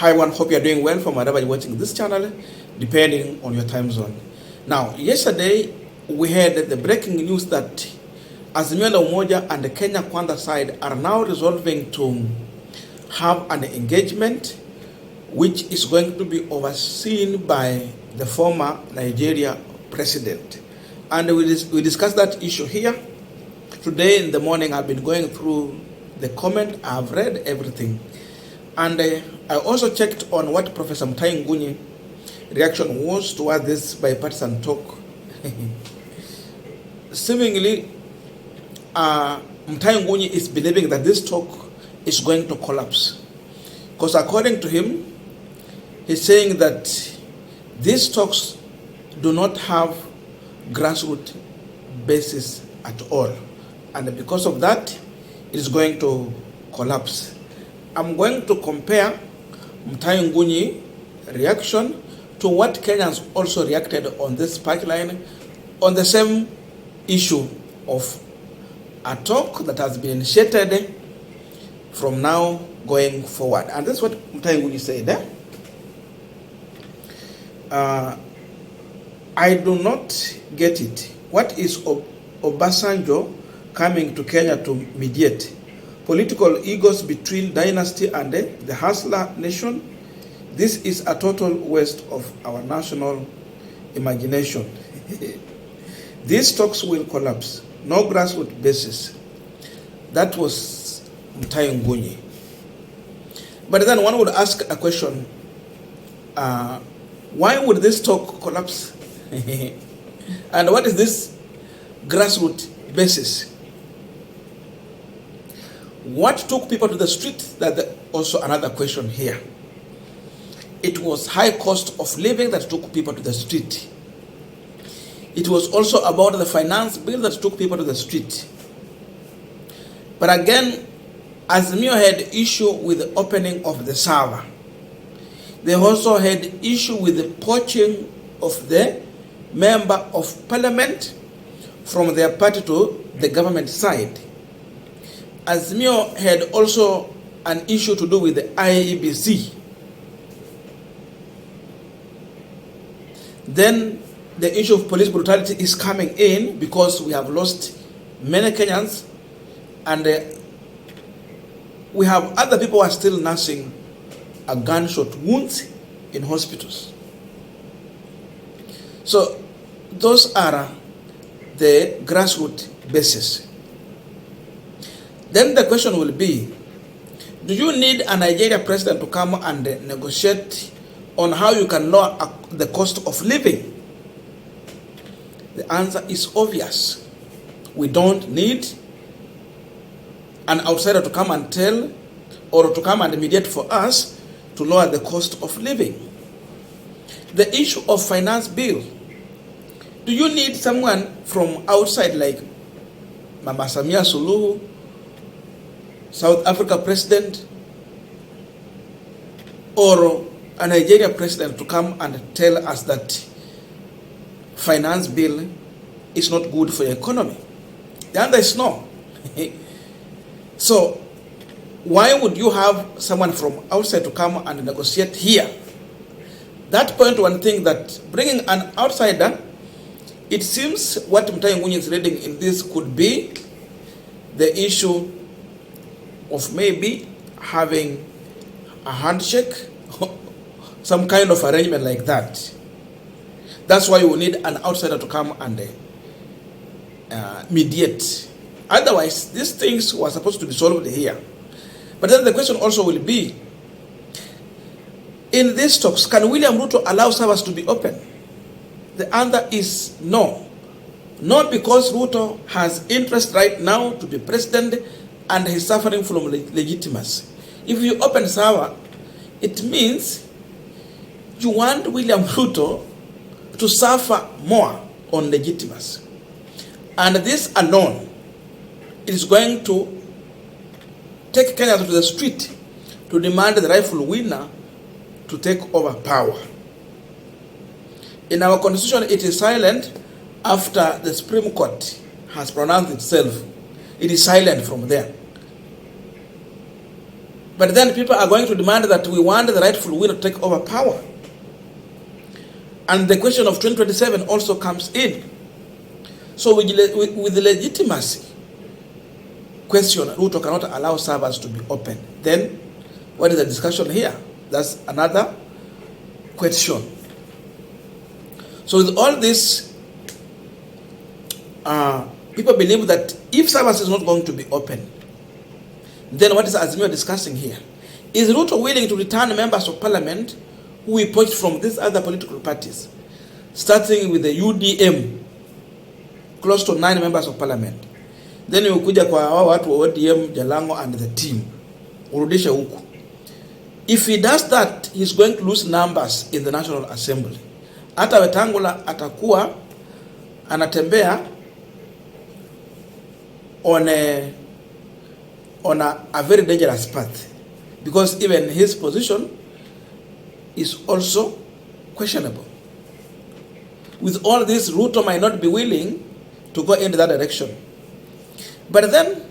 Hi everyone, hope you are doing well from wherever you're watching this channel, depending on your time zone. Now, yesterday we had the breaking news that Azimio la Umoja and the Kenya Kwanza side are now resolving to have an engagement which is going to be overseen by the former Nigeria president. And we discussed that issue here. Today in the morning I've been going through the comment, I've read everything. And I also checked on what Professor Mutahi Ngunyi reaction was toward this bipartisan talk. Seemingly, Mutahi Ngunyi is believing that this talk is going to collapse. Because according to him, he's saying that these talks do not have grassroots basis at all. And because of that, it is going to collapse. I'm going to compare Mutahi Ngunyi reaction to what Kenyans also reacted on this pipeline on the same issue of a talk that has been initiated from now going forward. And that's what Mutahi Ngunyi said. I do not get it. What is Obasanjo coming to Kenya to mediate? Political egos between dynasty and the hustler nation? This is a total waste of our national imagination. These talks will collapse. No grassroots basis. That was Mutahi Ngunyi. But then one would ask a question, why would this talk collapse? And what is this grassroots basis? What took people to the street? That's also another question here. It was high cost of living that took people to the street. It was also about the finance bill that took people to the street. But again, Azimio had issue with the opening of the server. They also had issue with the poaching of the member of parliament from their party to the government side. Azimio had also an issue to do with the IEBC. Then the issue of police brutality is coming in because we have lost many Kenyans, and we have other people who are still nursing a gunshot wounds in hospitals. So those are the grassroots basis. Then the question will be, do you need a Nigeria president to come and negotiate on how you can lower the cost of living? The answer is obvious. We don't need an outsider to come and tell or to come and mediate for us to lower the cost of living. The issue of finance bill. Do you need someone from outside like Mama Samia Suluhu, South Africa president, or a Nigeria president to come and tell us that finance bill is not good for the economy? The answer is no. So why would you have someone from outside to come and negotiate here? That point one thing that bringing an outsider, it seems what Mutahi Ngunyi is reading in this could be the issue of maybe having a handshake, some kind of arrangement like that. That's why you need an outsider to come and mediate. Otherwise, these things were supposed to be solved here. But then the question also will be, in these talks, can William Ruto allow servers to be open? The answer is no. Not because Ruto has interest right now to be president and he's suffering from legitimacy. If you open server, it means you want William Ruto to suffer more on legitimacy. And this alone is going to take Kenya to the street to demand the rightful winner to take over power. In our constitution, it is silent after the Supreme Court has pronounced itself. It is silent from there. But then people are going to demand that we want the rightful winner to take over power. And the question of 2027 also comes in. So with the legitimacy question, Ruto cannot allow servers to be open. Then what is the discussion here? That's another question. So with all this, people believe that if servers is not going to be open, then what is Azimio discussing here? Is Ruto willing to return members of parliament who we poached from these other political parties, starting with the UDM, close to 9 members of parliament. Then you kuja kwa hao watu wa ODM, Jalango and the team. Urudishe huku. If he does that, he's going to lose numbers in the National Assembly. Hata Wetangula atakuwa anatembea on a very dangerous path, because even his position is also questionable. With all this, Ruto might not be willing to go in that direction. But then,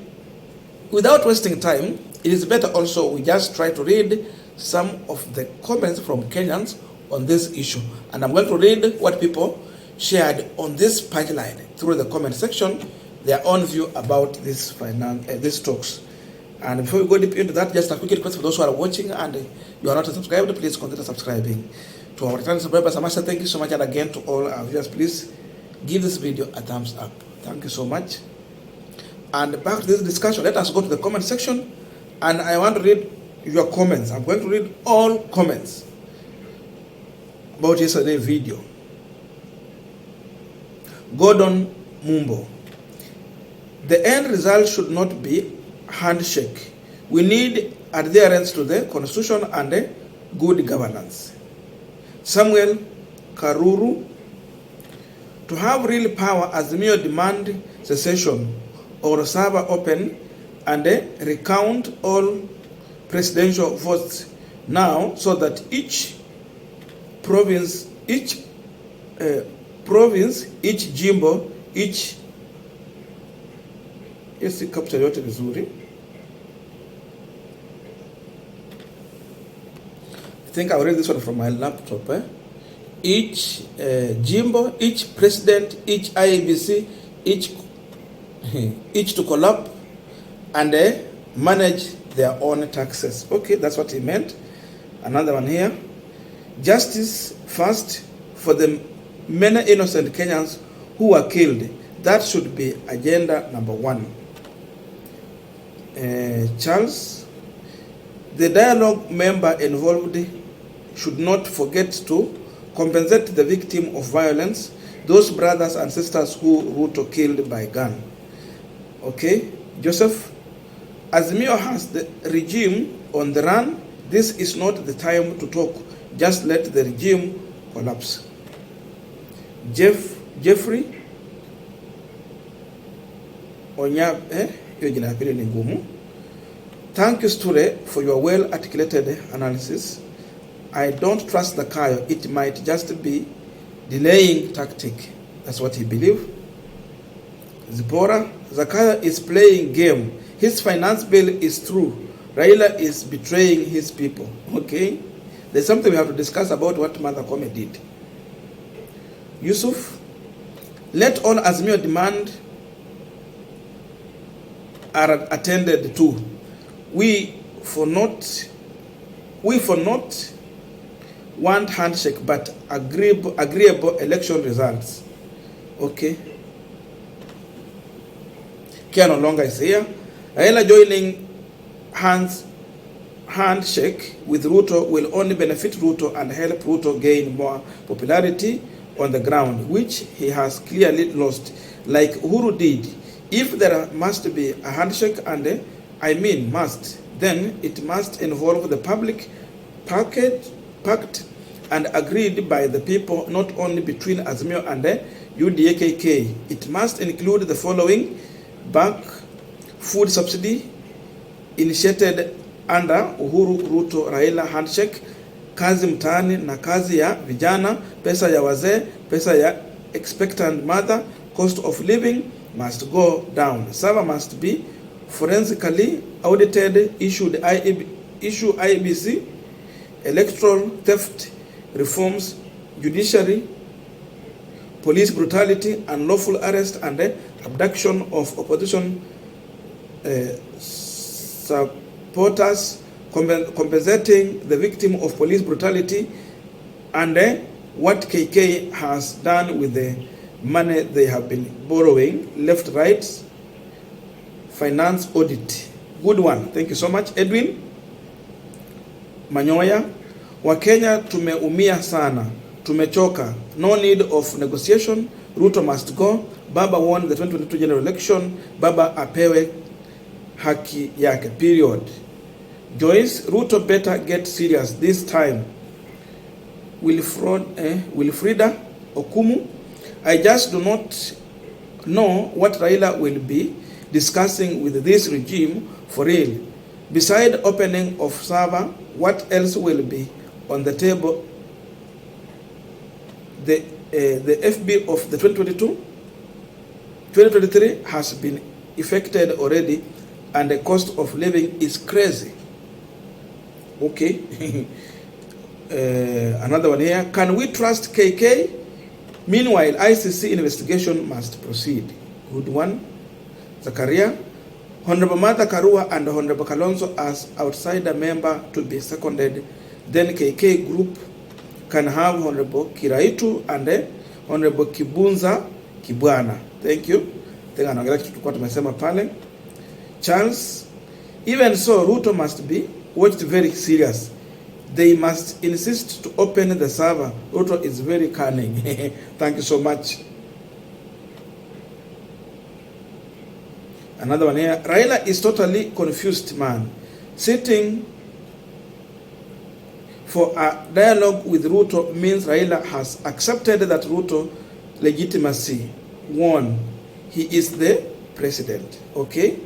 without wasting time, it is better also we just try to read some of the comments from Kenyans on this issue. And I'm going to read what people shared on this Punchline through the comment section, their own view about this these talks. And before we go deep into that, just a quick request for those who are watching and you are not subscribed, please consider subscribing. To our returning subscribers, I must say thank you so much, and again to all our viewers, please give this video a thumbs up. Thank you so much. And back to this discussion, let us go to the comment section, and I want to read your comments. I'm going to read all comments about yesterday's video. Gordon Mumbo: the end result should not be handshake. We need adherence to the constitution and good governance. Samuel Karuru: to have real power, Azimio demand secession or server open and recount all presidential votes now, so that each province, each jimbo, each capture yote vizuri. I think I'll read this one from my laptop. Each jimbo, each president, each IEBC, each to collab and manage their own taxes. Okay, that's what he meant. Another one here: justice first for the many innocent Kenyans who were killed. That should be agenda number 1. Charles: the dialogue member involved should not forget to compensate the victim of violence, those brothers and sisters who Ruto killed by gun. Okay, Joseph: Azimio has the regime on the run. This is not the time to talk. Just let the regime collapse. Jeffrey Onyab, thank you, Stureh, for your well-articulated analysis. I don't trust the Kayo. It might just be delaying tactic. That's what he believes. Zipporah: Zakayo is playing game. His finance bill is true. Raila is betraying his people. Okay? There's something we have to discuss about what Mother Kome did. Yusuf: let all Azimio demand are attended to. We for not want handshake, but agreeable election results. Okay. Care no longer is here. Raila joining handshake with Ruto will only benefit Ruto and help Ruto gain more popularity on the ground, which he has clearly lost, like Uhuru did. If there must be a handshake, and I mean must, then it must involve the public pact and agreed by the people, not only between Azimio and the UDA-KK. It must include the following: back food subsidy initiated under Uhuru, Ruto, Raila handshake, kazi mtaani na kazi ya vijana, pesa ya wazee, pesa ya expectant mother, cost of living must go down. Server must be forensically audited, issued issue IEBC, electoral theft reforms, judiciary, police brutality, unlawful arrest and abduction of opposition supporters, compensating the victim of police brutality, and what KK has done with the money they have been borrowing, left, right, finance audit. Good one. Thank you so much, Edwin Manyoya. Wakenya tumeumia sana, tumechoka. No need of negotiation. Ruto must go. Baba won the 2022 general election. Baba apewe haki yake. Period. Joyce, Ruto better get serious this time. Wilfrida Okumu, I just do not know what Raila will be discussing with this regime for real. Beside opening of server, what else will be on the table? The FB of the 2023 has been effected already, and the cost of living is crazy. Okay. Another one here. Can we trust KK? Meanwhile, ICC investigation must proceed. Good one. Zakaria. Honorable Martha Karua and Honorable Kalonzo as outsider member to be seconded. Then KK group can have Honorable Kiraitu and Honorable Kibunza Kibwana. Thank you. Tena anaongelea kitu tulikuwa tumesema pale. Charles. Even so, Ruto must be watched very serious. They must insist to open the server. Ruto is very cunning. Thank you so much. Another one here. Raila is totally confused man. Sitting for a dialogue with Ruto means Raila has accepted that Ruto legitimacy won. He is the president. Okay?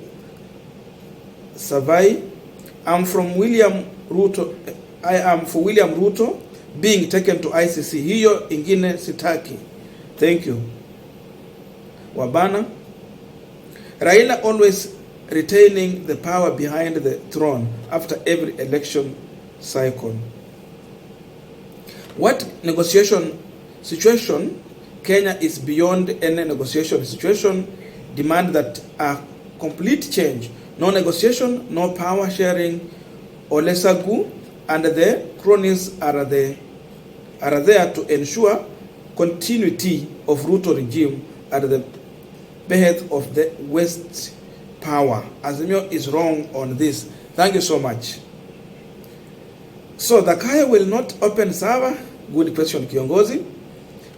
Savai. I'm from William Ruto. I am for William Ruto being taken to ICC. Hiyo ingine sitaki. Thank you. Wabana. Raila always retaining the power behind the throne after every election cycle. What negotiation situation? Kenya is beyond any negotiation situation. Demand that a complete change. No negotiation, no power sharing. Olesagu and the cronies are there to ensure continuity of Ruto regime at the behest of the West power. Azimio is wrong on this. Thank you so much. So the Kaya will not open server. Good question, Kiongozi.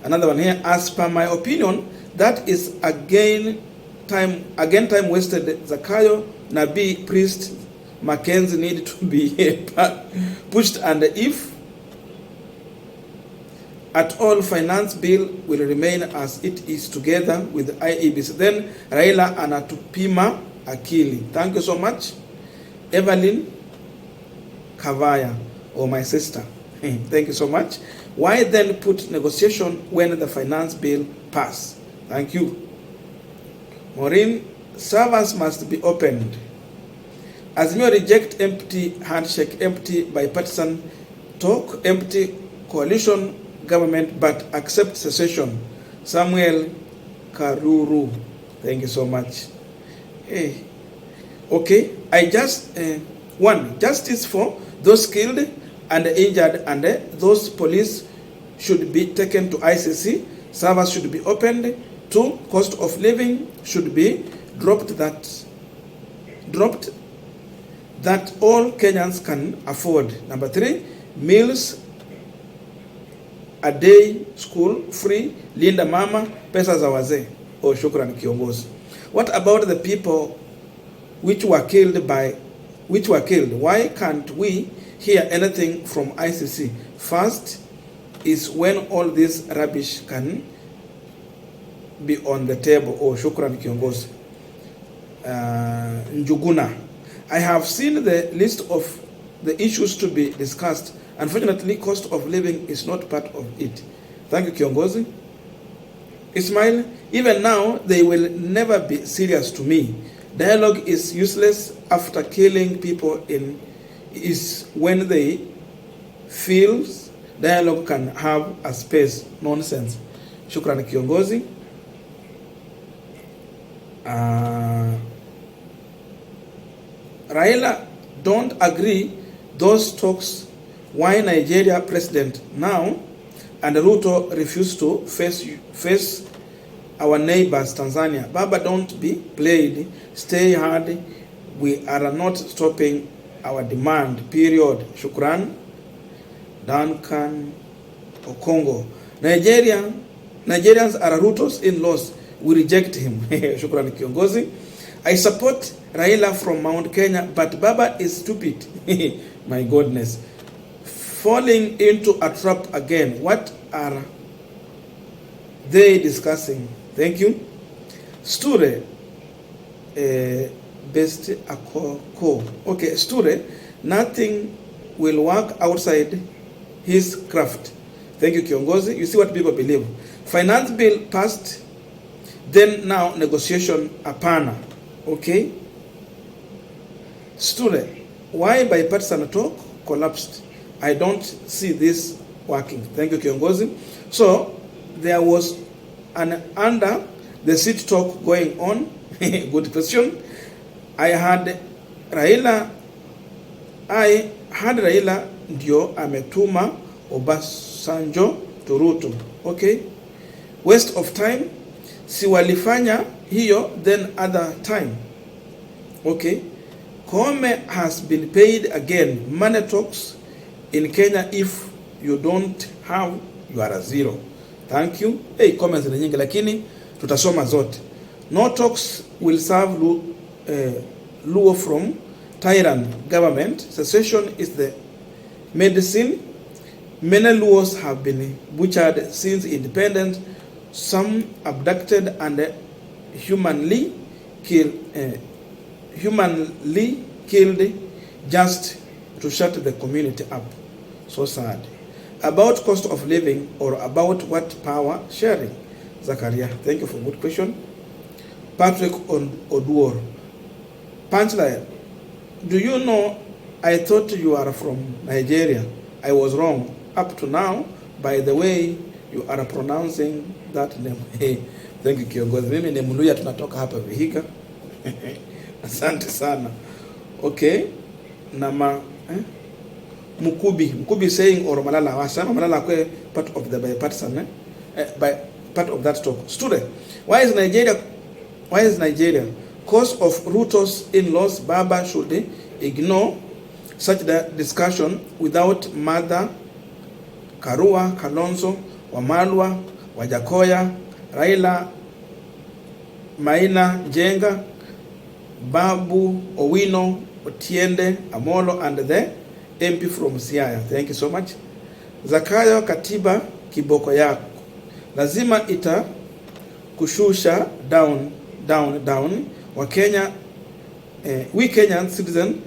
Another one here. As per my opinion, that is again time wasted. Zakayo, Nabi, priest, Mackenzie need to be pushed, and if at all, finance bill will remain as it is together with IEBC. Then Raila anatupima akili. Thank you so much, Evelyn Kavaya, or my sister. Thank you so much. Why then put negotiation when the finance bill pass? Thank you. Maureen, servers must be opened. Azimio reject empty handshake, empty bipartisan talk, empty coalition government, but accept secession. Samuel Karuru. Thank you so much. Hey. Okay, I just one, justice for those killed and injured, and those police should be taken to ICC. Servers should be opened. 2, cost of living should be dropped that all Kenyans can afford. Number 3, meals a day, school free, linda mama, pesa za wazee. Oh, shukran kiongozi. What about the people which were killed? Why can't we hear anything from ICC? First is when all this rubbish can be on the table. Oh, shukran kiongozi. Njuguna. I have seen the list of the issues to be discussed. Unfortunately, cost of living is not part of it. Thank you, Kiongozi. Ismail, even now, they will never be serious to me. Dialogue is useless after killing people in is when they feel dialogue can have a space. Nonsense. Shukran kiongozi. Raila don't agree those talks. Why Nigeria president now and Ruto refuse to face our neighbors Tanzania? Baba, don't be played. Stay hard. We are not stopping our demand. Period. Shukran. Duncan Okongo. Nigerians are Ruto's in-laws. We reject him. Shukran kiongozi. I support Raila from Mount Kenya, but Baba is stupid. My goodness. Falling into a trap again. What are they discussing? Thank you. Stureh, best ako. Okay, Stureh, nothing will work outside his craft. Thank you, Kiongozi. You see what people believe. Finance bill passed, then now negotiation apana. Okay. Stureh, why bipartisan talk collapsed? I don't see this working. Thank you, Kiongozi. So there was an under the seat talk going on. Good question. I had Raila ndio ametuma Obasanjo to Ruto. Okay. Waste of time. Si walifanya hiyo then other time. Okay. Kome has been paid again. Money talks in Kenya. If you don't have, you are a zero. Thank you. Hey, comments ni nyingi lakini tutasoma zote. No talks will serve Luo from tyrant government. Secession is the medicine. Many Luos have been butchered since independence. Some abducted and humanly killed just to shut the community up. So sad. About cost of living or about what power sharing? Zakaria, thank you for good question. Patrick Oduor. Punchline. Do you know, I thought you are from Nigeria. I was wrong. Up to now, by the way you are pronouncing that name. Hey, thank you kiongozi. Mimi ni Mluya, tunatoka hapa Vihiga. Asante sana. Okay. Nama Mukubi saying or Malala wasema Malala kwe part of the bipartisan by part of that talk. Stureh, why is Nigeria cause of Ruto's in-laws? Baba should ignore such the discussion without Mother Karua, Kalonzo, Wamalwa, Wajakoya, Raila, Maina Jenga, Babu Owino, Otiende Amolo, and the MP from Siaya. Thank you so much. Zakayo katiba kiboko yako. Lazima ita kushusha down. Wakenya, we Kenyan citizen,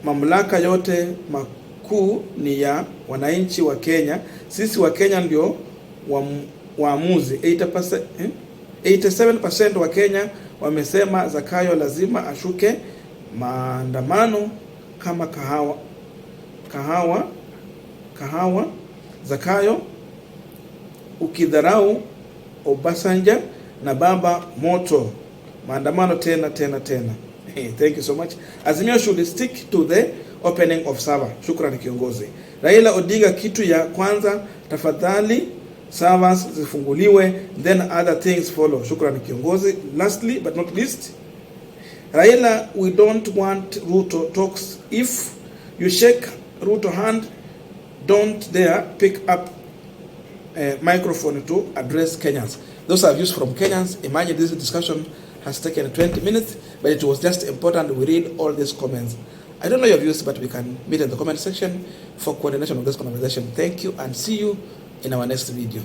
mamlaka yote makuu ni ya wananchi wa Kenya. Sisi wa Kenya ndio waamuzi. 87% wa Kenya wamesema Zakayo lazima ashuke maandamano kama kahawa. Zakayo ukidharau Obasanjo na Baba moto maandamano tena. Thank you so much. Azimio should stick to the opening of server. Shukrani kiongozi. Raila Odinga, kitu ya kwanza tafadhali servers zifunguliwe, then other things follow. Shukrani kiongozi. Lastly but not least, Raila, we don't want Ruto talks. If you shake Ruto hand, don't dare pick up a microphone to address Kenyans. Those are views from Kenyans. Imagine this discussion has taken 20 minutes, but it was just important we read all these comments. I don't know your views, but we can meet in the comment section for coordination of this conversation. Thank you and see you in our next video.